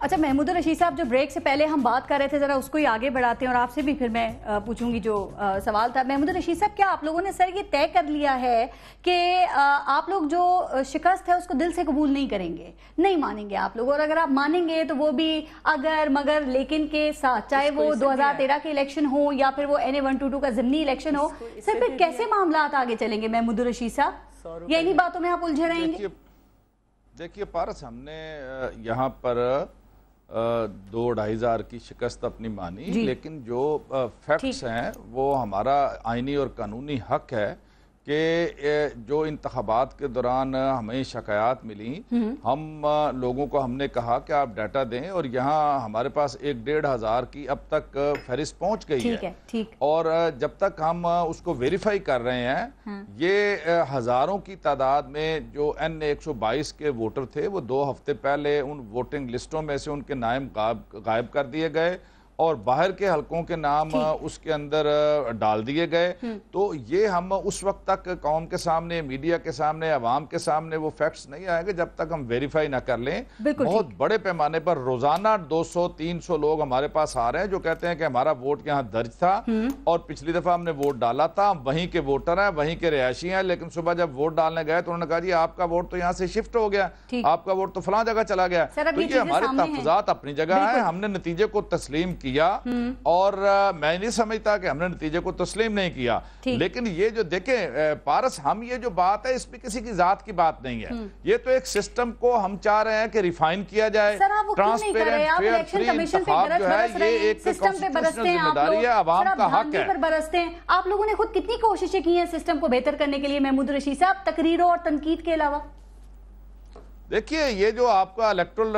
اچھا محمود الرشید صاحب, جو بریک سے پہلے ہم بات کر رہے تھے ذرا اس کو ہی آگے بڑھاتے ہیں, اور آپ سے بھی پھر میں پوچھوں گی جو سوال تھا. محمود الرشید صاحب, کیا آپ لوگوں نے سر یہ طے کر لیا ہے کہ آپ لوگ جو شکست ہے اس کو دل سے قبول نہیں کریں گے, نہیں مانیں گے آپ لوگ, اور اگر آپ مانیں گے تو وہ بھی اگر مگر لیکن کے ساتھ, چاہے وہ 2013 کے الیکشن ہو یا پھر وہ NA-122 کا ضمنی الیکشن ہو, سر پھر کیسے معاملات آگے چلیں گے محمود الرشید صاحب؟ یا انہی باتوں میں آپ الجھے رہیں گے؟ دیکھیے پارس, ہم نے یہاں پر 2-2.5 ہزار کی شکست اپنی مانی, لیکن جو فیکٹس ہیں وہ ہمارا آئینی اور قانونی حق ہے کہ جو انتخابات کے دوران ہمیں شکایات ملی, ہم لوگوں کو ہم نے کہا کہ آپ ڈیٹا دیں, اور یہاں ہمارے پاس 1-1.5 ہزار کی اب تک فہرست پہنچ گئی ہے, اور جب تک ہم اس کو ویریفائی کر رہے ہیں, یہ ہزاروں کی تعداد میں جو NA-122 کے ووٹر تھے وہ 2 ہفتے پہلے ان ووٹنگ لسٹوں میں سے ان کے نام غائب کر دیے گئے, اور باہر کے حلقوں کے نام اس کے اندر ڈال دیے گئے. تو یہ ہم اس وقت تک قوم کے سامنے, میڈیا کے سامنے, عوام کے سامنے وہ فیکٹس نہیں آئیں گے جب تک ہم ویریفائی نہ کر لیں. بہت بڑے پیمانے پر روزانہ 200-300 لوگ ہمارے پاس آ رہے ہیں جو کہتے ہیں کہ ہمارا ووٹ یہاں درج تھا اور پچھلی دفعہ ہم نے ووٹ ڈالا تھا, وہیں کے ووٹر ہیں, وہیں کے رہائشی ہیں, لیکن صبح جب ووٹ ڈالنے گئے تو انہوں نے کہا جی آپ کا ووٹ تو یہاں سے شفٹ ہو گیا, آپ کا ووٹ تو فلاں جگہ چلا گیا. تو یہ ہمارے تحفظات اپنی جگہ ہیں, ہم نے نتیجے کو تسلیم کیا, اور میں نہیں سمجھتا کہ ہم نے نتیجے کو تسلیم نہیں کیا. لیکن یہ جو دیکھیں پارس, ہم یہ جو بات ہے اس پہ کسی کی ذات کی بات نہیں ہے, یہ تو ایک سسٹم کو ہم چاہ رہے ہیں کہ ریفائن کیا جائے, ٹرانسپیرنٹ, فیئر, فری انتخاب جو ہے یہ ایک کانسٹیٹیوشنل ذمہ داری ہے, عوام کا حق ہے. آپ لوگوں نے خود کتنی کوششیں کی ہیں سسٹم کو بہتر کرنے کے لیے محمود الرشید صاحب, تقریروں اور تنقید کے علاوہ؟ دیکھیے یہ جو آپ کا الیکٹرل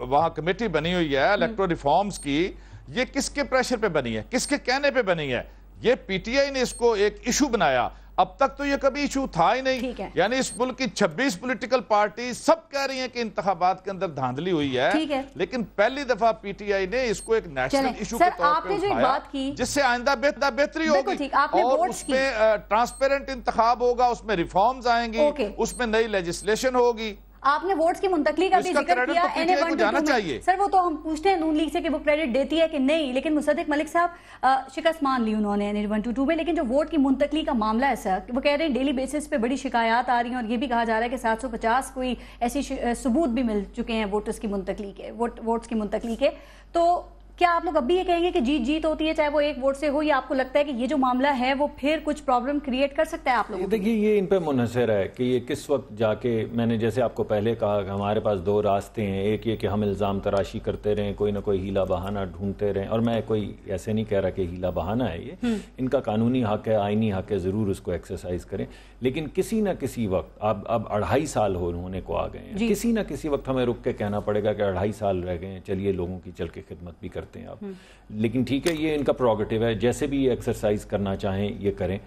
وہاں کمیٹی بنی ہوئی ہے الیکٹرل ریفارمز کی, یہ کس کے پریشر پہ بنی ہے, کس کے کہنے پہ بنی ہے؟ یہ پی ٹی آئی نے اس کو ایک ایشو بنایا, اب تک تو یہ کبھی ایشو تھا ہی نہیں. یعنی اس ملک کی 26 پولیٹیکل پارٹی سب کہہ رہی ہیں کہ انتخابات کے اندر دھاندلی ہوئی ہے, لیکن پہلی دفعہ پی ٹی آئی نے اس کو ایک نیشنل ایشو کے طور پہ اٹھایا, جس سے آئندہ بہتری ہوگی, اور اس میں ٹرانسپیرنٹ انتخاب ہوگا, اس میں ریفارمز آئیں گی, اس میں نئی لیجسلیشن ہوگی. آپ نے ووٹس کی منتقلی کا بھی ذکر کیا NA-122 میں, سر وہ تو ہم پوچھتے ہیں نون لیگ سے کہ وہ کریڈٹ دیتی ہے کہ نہیں, لیکن مصدق ملک صاحب شکست مان لی انہوں نے NA-122 میں, لیکن جو ووٹ کی منتقلی کا معاملہ ہے سر, وہ کہہ رہے ہیں ڈیلی بیسس پہ بڑی شکایات آ رہی ہیں, اور یہ بھی کہا جا رہا ہے کہ 750 کوئی ایسی ثبوت بھی مل چکے ہیں ووٹس کی منتقلی کے, ووٹس کی منتقلی کے. تو کیا آپ لوگ اب بھی یہ کہیں گے کہ جیت ہوتی ہے چاہے وہ 1 ووٹ سے ہو، یا آپ کو لگتا ہے کہ یہ جو معاملہ ہے وہ پھر کچھ پرابلم کریٹ کر سکتا ہے آپ لوگوں؟ دیکھیے یہ ان پہ منحصر ہے کہ یہ کس وقت جا کے، میں نے جیسے آپ کو پہلے کہا کہ ہمارے پاس 2 راستے ہیں، ایک یہ کہ ہم الزام تراشی کرتے رہیں، کوئی نہ کوئی ہیلا بہانہ ڈھونڈتے رہیں، اور میں کوئی ایسے نہیں کہہ رہا کہ ہیلا بہانہ ہے، یہ ان کا قانونی حق ہے، آئینی حق ہے، ضرور اس کو ایکسرسائز کریں، لیکن کسی نہ کسی وقت اب 2.5 سال ہونے کو آ گئے ہیں، کسی نہ کسی وقت ہمیں رک کے کہنا پڑے گا کہ 2.5 سال رہ گئے ہیں، چلیے لوگوں کی چل کے خدمت بھی کرتے ہیں اب، لیکن ٹھیک ہے یہ ان کا پروگیٹو ہے، جیسے بھی یہ ایکسرسائز کرنا چاہیں یہ کریں،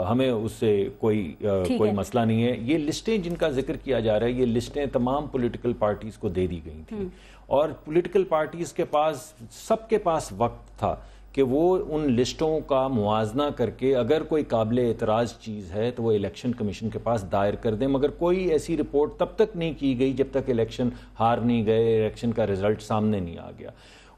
ہمیں اس سے کوئی مسئلہ نہیں ہے۔ یہ لسٹیں جن کا ذکر کیا جا رہا ہے، یہ لسٹیں تمام پولیٹیکل پارٹیز کو دے دی گئی تھیں، اور پولیٹیکل پارٹیز کے پاس، سب کے پاس وقت تھا کہ وہ ان لسٹوں کا موازنہ کر کے اگر کوئی قابل اعتراض چیز ہے تو وہ الیکشن کمیشن کے پاس دائر کر دیں، مگر کوئی ایسی رپورٹ تب تک نہیں کی گئی جب تک الیکشن ہار نہیں گئے، الیکشن کا رزلٹ سامنے نہیں آ گیا۔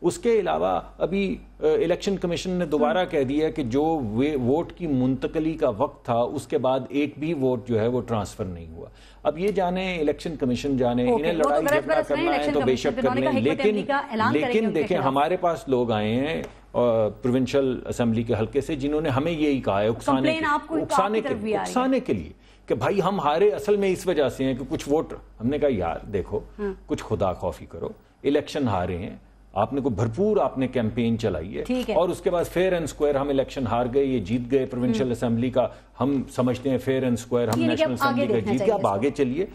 اس کے علاوہ ابھی الیکشن کمیشن نے دوبارہ کہہ دیا کہ جو ووٹ کی منتقلی کا وقت تھا اس کے بعد ایک بھی ووٹ جو ہے وہ ٹرانسفر نہیں ہوا۔ اب یہ جانیں الیکشن کمیشن جانے، انہیں لڑائی جھگڑا کرنا ہے تو بے شک کر لیں، لیکن دیکھیں ہمارے پاس لوگ آئے ہیں پروونشل اسمبلی کے حلقے سے جنہوں نے ہمیں یہی کہا ہے اکسانے کے لیے کہ بھائی ہم ہارے اصل میں اس وجہ سے ہیں کہ کچھ ووٹ، ہم نے کہا یار دیکھو کچھ خدا خوفی کرو، الیکشن ہارے ہیں، آپ نے کو بھرپور آپ نے کیمپین چلائی ہے، اور اس کے بعد فیئر اینڈ اسکوائر ہم الیکشن ہار گئے، یہ جیت گئے پروونشل اسمبلی کا، ہم سمجھتے ہیں فیئر اینڈ اسکوائر ہم نیشنل اسمبلی کا جیت گئے، اب آگے چلیے۔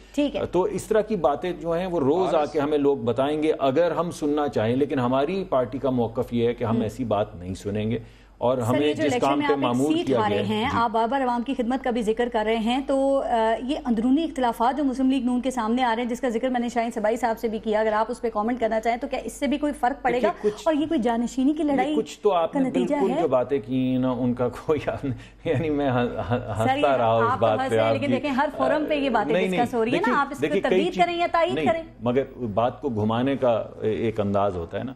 تو اس طرح کی باتیں جو ہیں وہ روز آ کے ہمیں لوگ بتائیں گے اگر ہم سننا چاہیں، لیکن ہماری پارٹی کا موقف یہ ہے کہ ہم ایسی بات نہیں سنیں گے، اور ہمیں جس کام پہ معمول کیا گیا ہے۔ آپ بار بار عوام کی خدمت کا بھی ذکر کر رہے ہیں، تو یہ اندرونی اختلافات جو مسلم لیگ نون کے سامنے آ رہے ہیں، جس کا ذکر میں نے شاہین صبائی صاحب سے بھی کیا، اگر آپ اس پہ کامنٹ کرنا چاہیں تو کیا اس سے بھی کوئی فرق پڑے گا، اور یہ کوئی جانشینی کی لڑائی کچھ تو آپ نے بالکل جو باتیں کی نا ان کا کوئی، یعنی میں ہنستا رہا اس بات پہ، لیکن دیکھیں ہر فورم پہ یہ باتیں ڈسکس ہو رہی ہے نا، آپ اس کو تردید کریں یا تائید کریں، مگر بات کو گھمانے کا ایک انداز ہوتا ہے نا،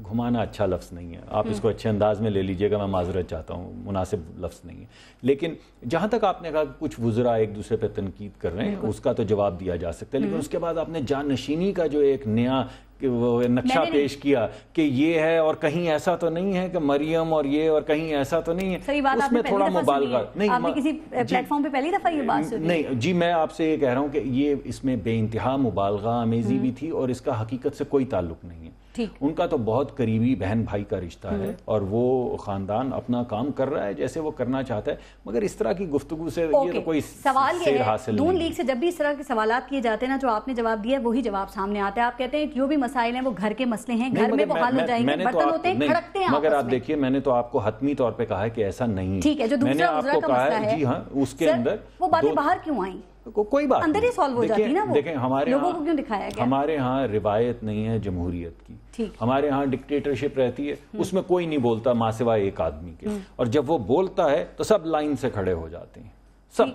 گھمانا اچھا لفظ نہیں ہے، آپ اس کو اچھے انداز میں لے لیجئے گا، میں معذرت چاہتا ہوں، مناسب لفظ نہیں ہے، لیکن جہاں تک آپ نے کہا کہ کچھ وزراء ایک دوسرے پہ تنقید کر رہے ہیں، اس کا تو جواب دیا جا سکتا ہے، لیکن اس کے بعد آپ نے جانشینی کا جو ایک نیا نقشہ پیش کیا کہ یہ ہے، اور کہیں ایسا تو نہیں ہے کہ مریم اور یہ، اور کہیں ایسا تو نہیں ہے، اس میں تھوڑا مبالغہ نہیں، آپ نے کسی پلیٹ فارم پہ پہلی دفعہ یہ بات سنی؟ نہیں جی، میں آپ سے یہ کہہ رہا ہوں کہ یہ اس میں بے انتہا مبالغہ آمیزی بھی تھی، اور اس کا حقیقت سے کوئی تعلق نہیں ہے، ان کا تو بہت قریبی بہن بھائی کا رشتہ ہے، اور وہ خاندان اپنا کام کر رہا ہے جیسے وہ کرنا چاہتا ہے، مگر اس طرح کی گفتگو سے یہ تو کوئی سوال یہ ہے، نون لیگ سے جب بھی اس طرح کے سوالات کیے جاتے ہیں نا، جو آپ نے جواب دیا ہے وہی جواب سامنے آتا ہے، آپ کہتے ہیں کہ جو بھی مسائل ہیں وہ گھر کے مسئلے ہیں، گھر میں وہ حل ہو جائیں گے، برتن ہوتے ہیں کھڑکتے ہیں، مگر آپ دیکھیے میں نے تو آپ کو حتمی طور پہ کہا ہے کہ ایسا نہیں ہے، ٹھیک ہے، جو دوسرا وزراء کا مسئلہ ہے، جی ہاں، اس کے اندر وہ باتیں باہر کیوں آئیں؟ کوئی بات اندر ہی سالو ہو جاتی نا، وہ دیکھیں لوگوں کو کیوں دکھایا گیا؟ ہمارے ہاں روایت نہیں ہے جمہوریت کی، ہمارے ہاں ڈکٹیٹرشپ رہتی ہے، اس میں کوئی نہیں بولتا ماں سوائے ایک آدمی کے، اور جب وہ بولتا ہے تو سب لائن سے کھڑے ہو جاتے ہیں، سب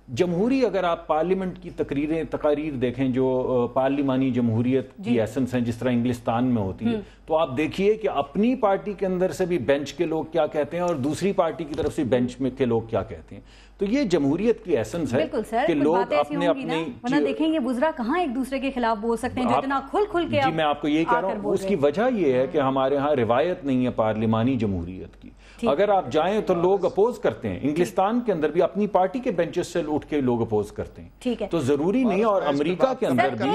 جمہوری۔ اگر آپ پارلیمنٹ کی تقاریر دیکھیں جو پارلیمانی جمہوریت کی ایسنس ہیں، جس طرح انگلستان میں ہوتی ہے، تو آپ دیکھیے کہ اپنی پارٹی کے اندر سے بھی بینچ کے لوگ کیا کہتے ہیں، اور دوسری پارٹی کی طرف سے بینچ میں کے لوگ کیا کہتے ہیں، تو یہ جمہوریت کی ایسنس ہے کہ لوگ اپنے ورنہ دیکھیں یہ وزراء کہاں ایک دوسرے کے خلاف بول سکتے ہیں جو اتنا کھل کے، جی میں آپ کو یہی کہہ رہا ہوں، اس کی وجہ یہ ہے کہ ہمارے ہاں روایت نہیں ہے پارلیمانی جمہوریت کی، اگر آپ جائیں تو لوگ اپوز کرتے ہیں، انگلستان کے اندر بھی اپنی پارٹی کے بینچز سے اٹھ کے لوگ اپوز کرتے ہیں، تو ضروری نہیں، اور امریکہ کے اندر بھی،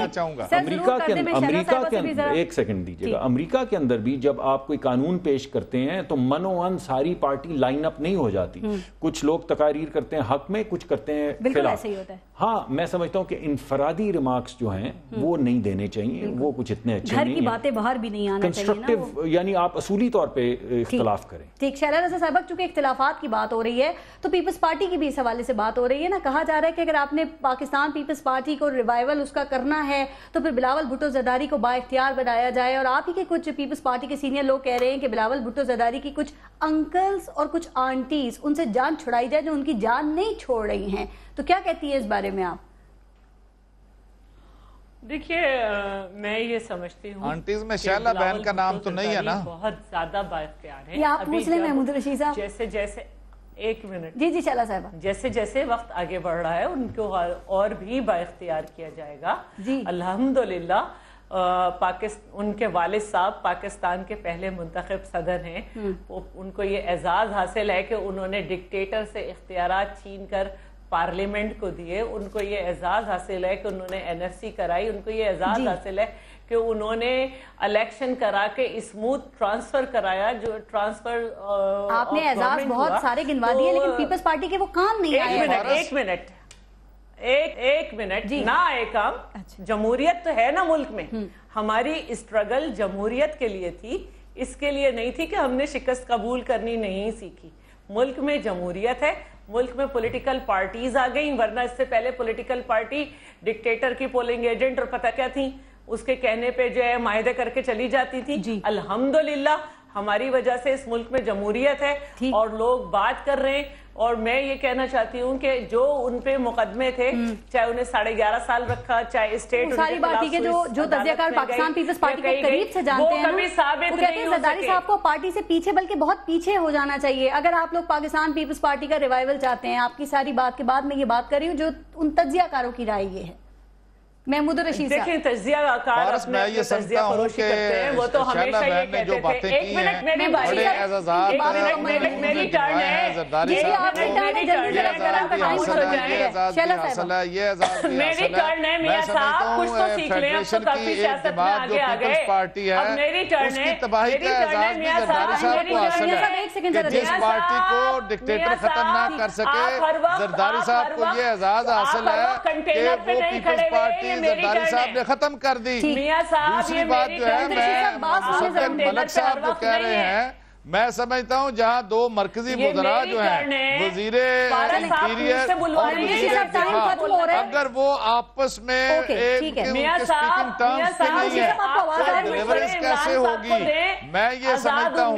ایک سیکنڈ دیجیے گا، امریکہ کے اندر بھی جب آپ کوئی قانون پیش کرتے ہیں تو منوان ساری پارٹی لائن اپ نہیں ہو جاتی، کچھ لوگ تقاریر کرتے ہیں حق میں، کچھ کرتے ہیں خلاف۔ ہاں میں سمجھتا ہوں کہ انفرادی ریمارکس جو ہیں وہ نہیں دینے چاہیے، وہ کچھ اتنے اچھے نہیں ہیں، گھر کی باتیں باہر بھی نہیں آنا چاہیے، کنسٹرکٹیو، یعنی آپ اصولی طور پہ اختلاف کریں۔ ٹھیک، شیلا رضا صاحبہ، چونکہ اختلافات کی بات ہو رہی ہے تو پیپلز پارٹی کی بھی اس حوالے سے بات ہو رہی ہے نا، کہا جا رہا ہے کہ اگر آپ نے پاکستان پیپلز پارٹی کو ریوائول اس کا کرنا ہے تو پھر بلاول بھٹو زرداری کو با اختیار بنایا جائے، اور آپ ہی کے کچھ پیپلز پارٹی کے سینئر لوگ کہہ رہے ہیں کہ بلاول بھٹو زرداری کی کچھ انکلز اور کچھ آنٹیز ان سے جان چھڑائی جائے جو ان کی جان نہیں چھوڑ رہی ہیں، تو کیا کہتی ہے اس بارے میں آپ؟ دیکھیے میں یہ سمجھتی ہوں آنٹیز میں شیلا بہن کا نام تو نہیں ہے نا، بہت زیادہ با اختیار ہے، یہ آپ پوچھ لیں محمود رشید صاحب، جیسے جیسے ایک منٹ، جی شیلا صاحبہ، جیسے جیسے وقت آگے بڑھ رہا ہے ان کو اور بھی با اختیار کیا جائے گا، الحمدللہ ان کے والد صاحب پاکستان کے پہلے منتخب صدر ہیں، ان کو یہ اعزاز حاصل ہے کہ انہوں نے ڈکٹیٹر سے اختیارات چھین کر پارلیمنٹ کو دیے، ان کو یہ اعزاز حاصل ہے کہ انہوں نے NFC کرائی، ان کو یہ اعزاز حاصل ہے کہ انہوں نے الیکشن کرا کے اسموتھ ٹرانسفر کرایا، جو ٹرانسفر آپ نے اعزاز بہت سارے گنوا دیے لیکن پیپلز پارٹی کے وہ کام نہیں آئے۔ ایک منٹ نہ آئے کام۔ جمہوریت تو ہے نا ملک میں، ہماری اسٹرگل جمہوریت کے لیے تھی، اس کے لیے نہیں تھی کہ ہم نے شکست قبول کرنی نہیں سیکھی۔ ملک میں جمہوریت ہے، ملک میں پولیٹیکل پارٹیز آ گئیں، ورنہ اس سے پہلے پولیٹیکل پارٹی ڈکٹیٹر کی پولنگ ایجنٹ اور پتہ کیا تھیں، اس کے کہنے پہ جو ہے معاہدے کر کے چلی جاتی تھی۔ الحمدللہ ہماری وجہ سے اس ملک میں جمہوریت ہے اور لوگ بات کر رہے ہیں، اور میں یہ کہنا چاہتی ہوں کہ جو ان پہ مقدمے تھے، چاہے انہیں 11.5 سال رکھا، چاہے اسٹیٹ ساری بات ہے جو تجزیہ کار پاکستان پیپلز پارٹی کو قریب سے جانتے ہیں، وہ کہتے ہیں زرداری صاحب کو پارٹی سے پیچھے بلکہ بہت پیچھے ہو جانا چاہیے۔ اگر آپ لوگ پاکستان پیپلز پارٹی کا ریوائول چاہتے ہیں، آپ کی ساری بات کے بعد میں یہ بات کر رہی ہوں جو ان تجزیہ کاروں کی رائے یہ ہے۔ محمود الرشید صاحب دیکھیں، تجزیہ کار اپنے تجزیہ فروشی کرتے ہیں، وہ تو ہمیشہ یہ کہتے تھے۔ ایک منٹ میری باری ہے، میری ٹرن ہے، میری ٹرن ہے میاں صاحب، کچھ تو سیکھ لیں، اب تو کافی سیاست میں آگے آ گئے، اب میری ٹرن ہے، میاں صاحب جس پارٹی کو ڈکٹیٹر ختم نہ کر سکے، زرداری صاحب کو یہ اعزاز حاصل ہے کہ وہ پیپلز پارٹی زرداری صاحب نے ختم کر دی۔ دوسری بات جو ہے، میں مصدق ملک صاحب جو کہہ رہے ہیں، میں سمجھتا ہوں جہاں دو مرکزی وزراء جو ہیں، وزیر انٹیریئر اور وزیر دفاع، اگر وہ آپس میں ایک سپیکنگ ٹرمز پہ نہیں ہے تو ڈیلیورنس کیسے ہوگی؟ میں یہ سمجھتا ہوں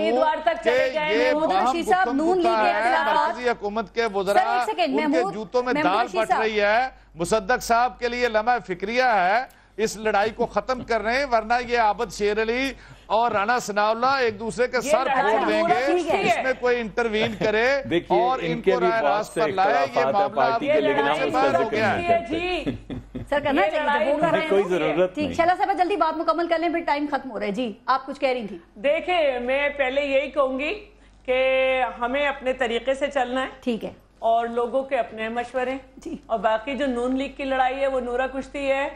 کہ یہ باہم گفتگو ہوتا ہے مرکزی حکومت کے وزراء، ان کے جوتوں میں دال پھٹ رہی ہے۔ مصدق صاحب کے لیے لمحہ فکریہ ہے، اس لڑائی کو ختم کر رہے ہیں، ورنہ یہ عابد شیر علی اور رانا ثناء اللہ ایک دوسرے کے سر پھوڑ دیں گے۔ اس میں کوئی انٹروین کرے اور ان کو رائے راست پر لائے، یہ معاملہ آپ کے لیے باہر ہو گیا ہے۔ سر کرنا چاہیے، وہ کر رہے ہیں، کوئی ضرورت نہیں۔ شیلا صاحب جلدی بات مکمل کر لیں، پھر ٹائم ختم ہو رہا ہے۔ جی آپ کچھ کہہ رہی تھی۔ دیکھیں، میں پہلے یہی کہوں گی کہ ہمیں اپنے طریقے سے چلنا ہے، ٹھیک ہے، اور لوگوں کے اپنے مشورے، اور باقی جو نون لیگ کی لڑائی ہے وہ نورا کشتی ہے،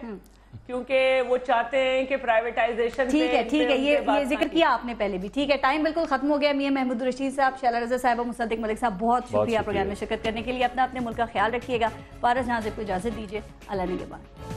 کیونکہ وہ چاہتے ہیں کہ پرائیویٹائزیشن۔ ٹھیک ہے، یہ ذکر کیا آپ نے پہلے بھی، ٹھیک ہے، ٹائم بالکل ختم ہو گیا۔ میاں محمود الرشید صاحب، شیلا رضا صاحبہ، مصدق ملک صاحب، بہت شکریہ پروگرام میں شرکت کرنے کے لیے۔ اپنے ملک کا خیال رکھیے گا۔ پارس ناظر کو اجازت دیجیے، اللہ نگہبان۔